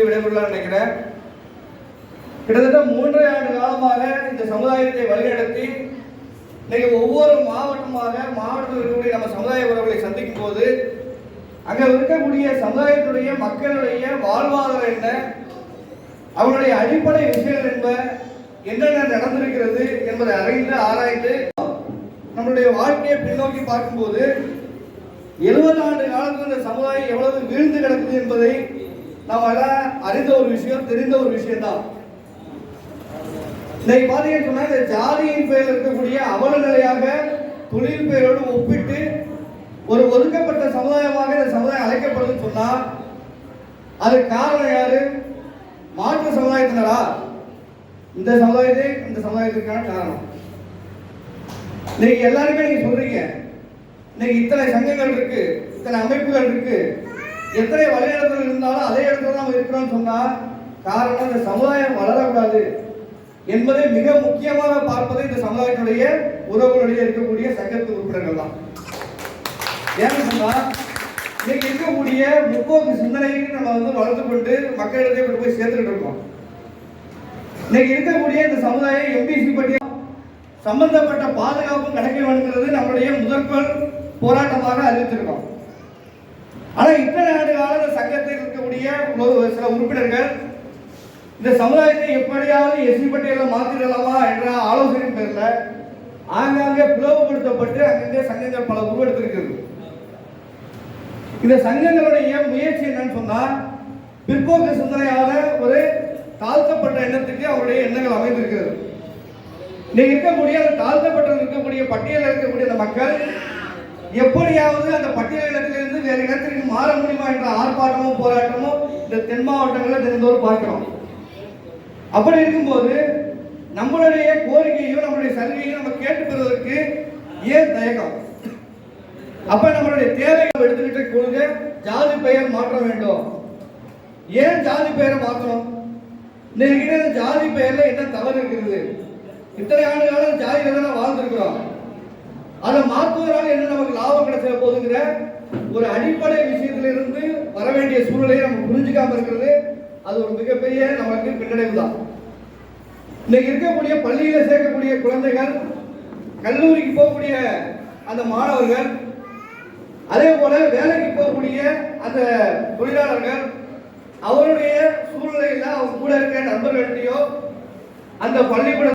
விடைபெறலாம் நினைக்கிறேன். கிட்டத்தட்ட 3.5 ஆண்டு காலமாக இந்த சமுதாயத்தை வழிநடத்தி இன்னைக்கு ஒவ்வொரு மாவட்டத்தில் இருக்கக்கூடிய நம்ம சமுதாய உறவுகளை சந்திக்கும் போது அங்க இருக்கக்கூடிய சமுதாயத்துடைய மக்களுடைய வாழ்வாதாரம் என்ன, அவருடைய அடிப்படை விஷயங்கள் என்னென்ன நடந்திருக்கிறது என்பதை அறிந்து ஆராய்ந்து நம்மளுடைய வாழ்க்கையை பின்னோக்கி பார்க்கும்போது 70 ஆண்டு காலத்தில் இந்த சமுதாயம் எவ்வளவு வீழ்ந்து கிடக்குது என்பதை நாம் அறிந்த ஒரு விஷயம், தெரிந்த ஒரு விஷயம்தான். இன்னைக்கு பார்த்தீங்கன்னு சொன்னா இந்த ஜாதியின் பெயர் இருக்கக்கூடிய அவல நிலையாக தொழில் பெயரோடு ஒப்பிட்டு ஒரு ஒதுக்கப்பட்ட சமுதாயமாக இந்த சமுதாயம் அழைக்கப்படுதுன்னு சொன்னா அது காரணம் யாரு? மாற்று சமுதாயத்தினரா? இந்த சமுதாயத்துக்கான காரணம். இன்னைக்கு எல்லாருமே நீங்க சொல்றீங்க, இன்னைக்கு இத்தனை சங்கங்கள் இருக்கு, இத்தனை அமைப்புகள் இருக்கு, எத்தனை வழிநடத்தல் இருந்தாலும் அதே இடத்துல நம்ம இருக்கிறோம்னு சொன்னா காரணம் இந்த சமுதாயம் வளரக்கூடாது என்பதை மிக முக்கியமாக பார்ப்பது இந்த சமுதாயத்தினுடைய உறவுகளிடையே இருக்கக்கூடிய சங்கத்து உறுப்பினர்கள் தான். ஏன்னு சொன்னா இன்னைக்கு இருக்கக்கூடிய முற்போக்கு சிந்தனையை நம்ம வளர்த்து கொண்டு மக்களிடத்தை கொண்டு போய் சேர்த்துக்கிட்டு இருக்கோம். இன்னைக்கு இருக்கக்கூடிய இந்த சமுதாயம் எம்பிசி பட்டியல் சம்பந்தப்பட்ட பாதுகாப்பு கிடைக்க வேண்டுங்கிறது நம்மளுடைய முதற்கோள் போராட்டமாக அறிவித்திருக்கோம். ஆனா இத்தனை ஆண்டு கால இந்த சங்கத்தில் இருக்கக்கூடிய சில உறுப்பினர்கள் இந்த சமுதாயத்தை எப்படியாவது எஸ்சி பட்டியலில் மாற்றிடலாமா என்ற ஆலோசனை பேர்ல ஆங்காங்கே பிளவுபடுத்தப்பட்டு அங்கங்கே சங்கங்கள் பல உருவெடுத்திருக்கிறது. இந்த சங்கங்களுடைய முயற்சி என்னன்னு சொன்னா பிற்போக்கு சிந்தனையான ஒரு தாழ்த்தப்பட்ட எண்ணத்துக்கு அவருடைய எண்ணங்கள் அமைந்திருக்கிறது. இன்னைக்கு இருக்கக்கூடிய அந்த தாழ்த்தப்பட்ட இருக்கக்கூடிய பட்டியலில் இருக்கக்கூடிய அந்த மக்கள் எப்படியாவது அந்த பட்டியல் இடத்திலிருந்து வேறு இடத்திற்கு மாற முடியுமா என்ற ஆர்ப்பாட்டமும் போராட்டமும் இந்த தென் மாவட்டங்களில் தினந்தோறும் பார்க்கிறோம். அப்படி இருக்கும்போது நம்மளுடைய கோரிக்கையும் நம்மளுடைய சலுகையும் நம்ம கேட்டு பெறுவதற்கு ஏன் தயக்கம்? அப்ப நம்மளுடைய தேவைகளை எடுத்துக்கிட்ட கொள்கை ஜாதி பெயர் மாற்ற வேண்டும். ஏன் ஜாதி பெயரை மாற்றணும்? இன்னைக்கு ஜாதி பெயர்ல என்ன தவறு இருக்கிறது? இத்தனை ஆண்டு காலம் ஜாதியில வாழ்ந்திருக்கிறோம். அதை மாற்றுவதால் என்ன நமக்கு லாபம் கிடைச்ச போதுங்கிற ஒரு அடிப்படை விஷயத்திலிருந்து வர வேண்டிய சூழ்நிலையை நம்ம புரிஞ்சுக்காம இருக்கிறது அது ஒரு மிகப்பெரிய நமக்கு பின்னடைவு தான். இன்னைக்கு இருக்கக்கூடிய பள்ளியில சேர்க்கக்கூடிய குழந்தைகள், கல்லூரிக்கு போகக்கூடிய அந்த மாணவர்கள், அதே போல வேலைக்கு போகக்கூடிய அந்த தொழிலாளர்கள் அவருடைய சூழ்நிலையில் அவங்க கூட இருக்க நண்பர்கள்ட்டையோ அந்த பள்ளிக்கூட